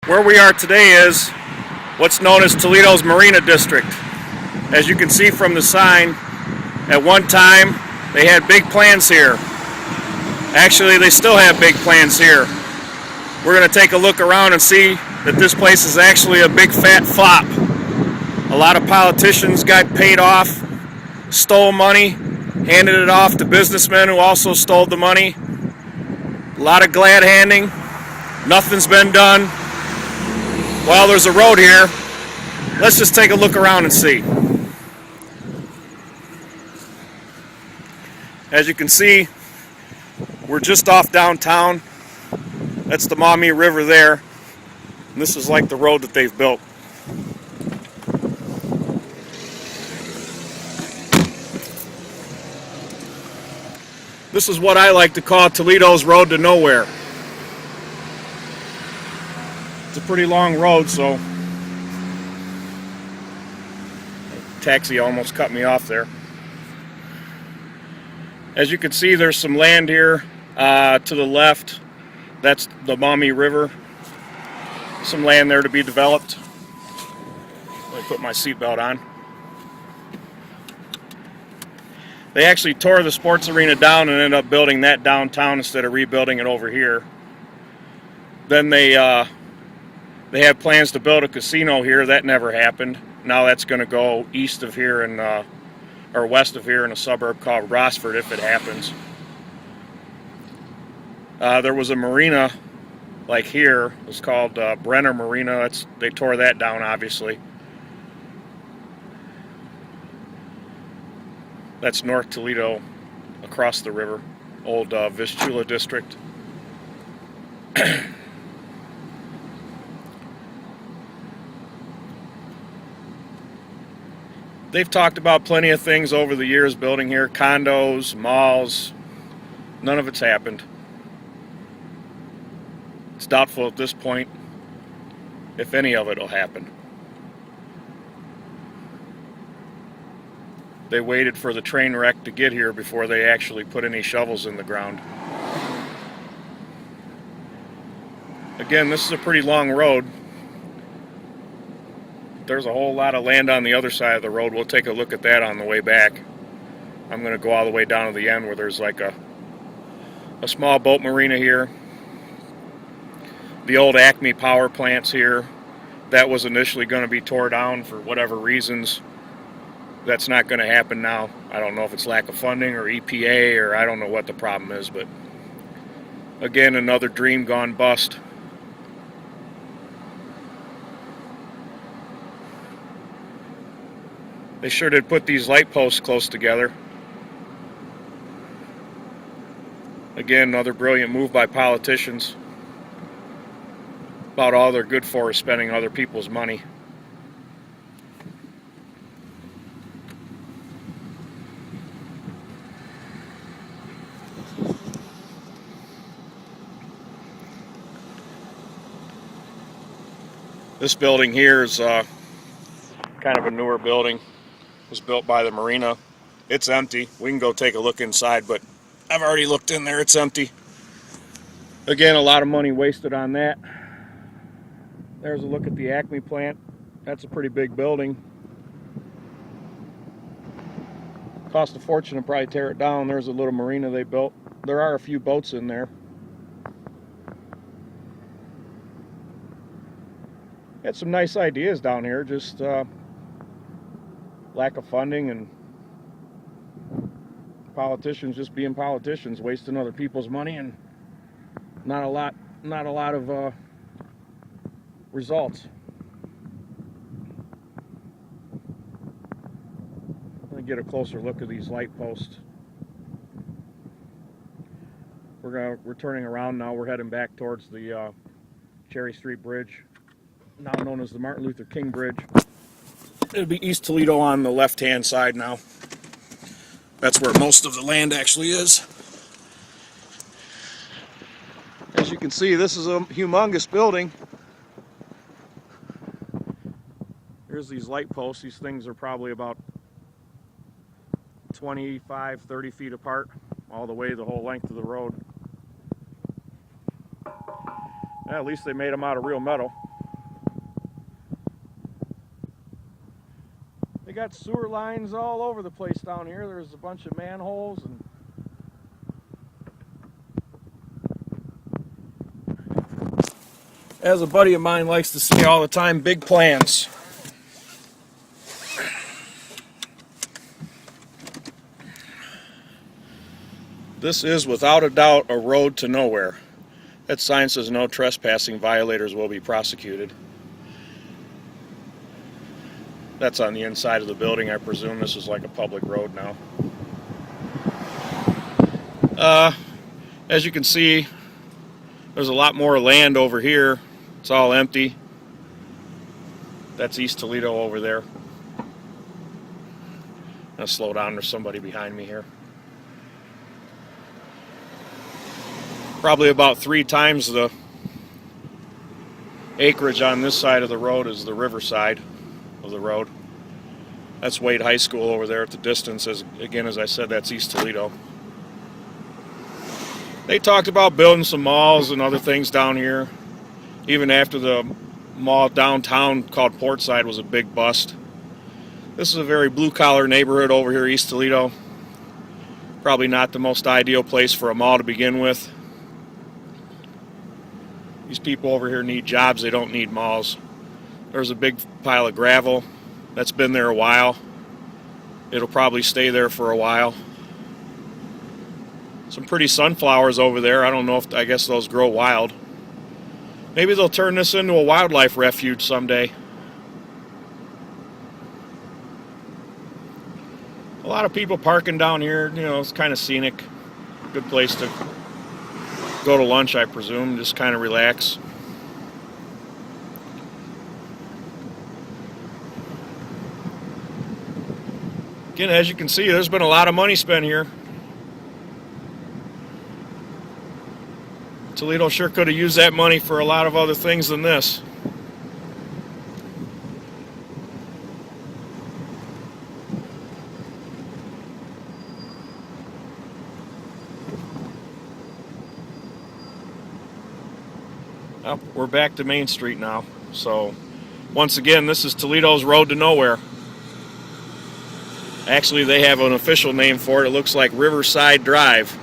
Where we are today is what's known as Toledo's Marina District. As you can see from the sign, at one time they had big plans here. Actually, they still have big plans here. We're going to take a look around and see that this place is actually a big fat flop. A lot of politicians got paid off, stole money, handed it off to businessmen who also stole the money. A lot of glad handing. Nothing's been done. Well, there's a road here. Let's just take a look around and see. As you can see, we're just off downtown. That's the Maumee River there. And this is like the road that they've built. This is what I like to call Toledo's road to nowhere. It's a pretty long road, so taxi almost cut me off there. As you can see, there's some land here to the left. That's the Maumee River. Some land there to be developed. Let me put my seatbelt on. They actually tore the sports arena down and ended up building that downtown instead of rebuilding it over here. Then they had plans to build a casino here. That never happened. Now that's going to go east of here or west of here in a suburb called Rossford if it happens. There was a marina like here. It was called Brenner Marina. They tore that down, obviously. That's North Toledo, across the river, old Vistula district. They've talked about plenty of things over the years building here, condos, malls. None of it's happened. It's doubtful at this point if any of it will happen. They waited for the train wreck to get here before they actually put any shovels in the ground. Again, this is a pretty long road. There's a whole lot of land on the other side of the road. We'll take a look at that on the way back. I'm going to go all the way down to the end where there's like a small boat marina here. The old Acme power plant's here. That was initially going to be tore down for whatever reasons. That's not going to happen now. I don't know if it's lack of funding or EPA or I don't know what the problem is, but again, another dream gone bust. They sure did put these light posts close together. Again, another brilliant move by politicians. About all they're good for is spending other people's money. This building here is kind of a newer building. It was built by the marina. It's empty. We can go take a look inside, but I've already looked in there. It's empty. Again, a lot of money wasted on that. There's a look at the Acme plant. That's a pretty big building. Cost a fortune to probably tear it down. There's a little marina they built. There are a few boats in there. Had some nice ideas down here, just lack of funding and politicians just being politicians, wasting other people's money and not a lot of results. Let me get a closer look at these light posts. We're turning around now. We're heading back towards the Cherry Street Bridge, now known as the Martin Luther King Bridge. It'll be East Toledo on the left-hand side now. That's where most of the land actually is. As you can see, this is a humongous building. Here's these light posts. These things are probably about 25, 30 feet apart, all the way the whole length of the road. At least they made them out of real metal. They got sewer lines all over the place down here. There's a bunch of manholes and as a buddy of mine likes to say all the time, big plans. This is without a doubt a road to nowhere. That sign says no trespassing, violators will be prosecuted. That's on the inside of the building. I presume this is like a public road now. As you can see, there's a lot more land over here. It's all empty. That's East Toledo over there. I'm gonna slow down, there's somebody behind me here. Probably about 3 times the acreage on this side of the road is the riverside of the road. That's Wade High School over there at the distance. Again, as I said, that's East Toledo. They talked about building some malls and other things down here, even after the mall downtown called Portside was a big bust. This is a very blue-collar neighborhood over here, East Toledo. Probably not the most ideal place for a mall to begin with. These people over here need jobs, they don't need malls. There's a big pile of gravel that's been there a while. It'll probably stay there for a while. Some pretty sunflowers over there. I don't know if, I guess those grow wild. Maybe they'll turn this into a wildlife refuge someday. A lot of people parking down here, you know, it's kind of scenic. Good place to go to lunch, I presume, just kind of relax. Again, as you can see, there's been a lot of money spent here. Toledo sure could have used that money for a lot of other things than this. Well, we're back to Main Street now. So, once again, this is Toledo's Road to Nowhere. Actually, they have an official name for it. It looks like Riverside Drive.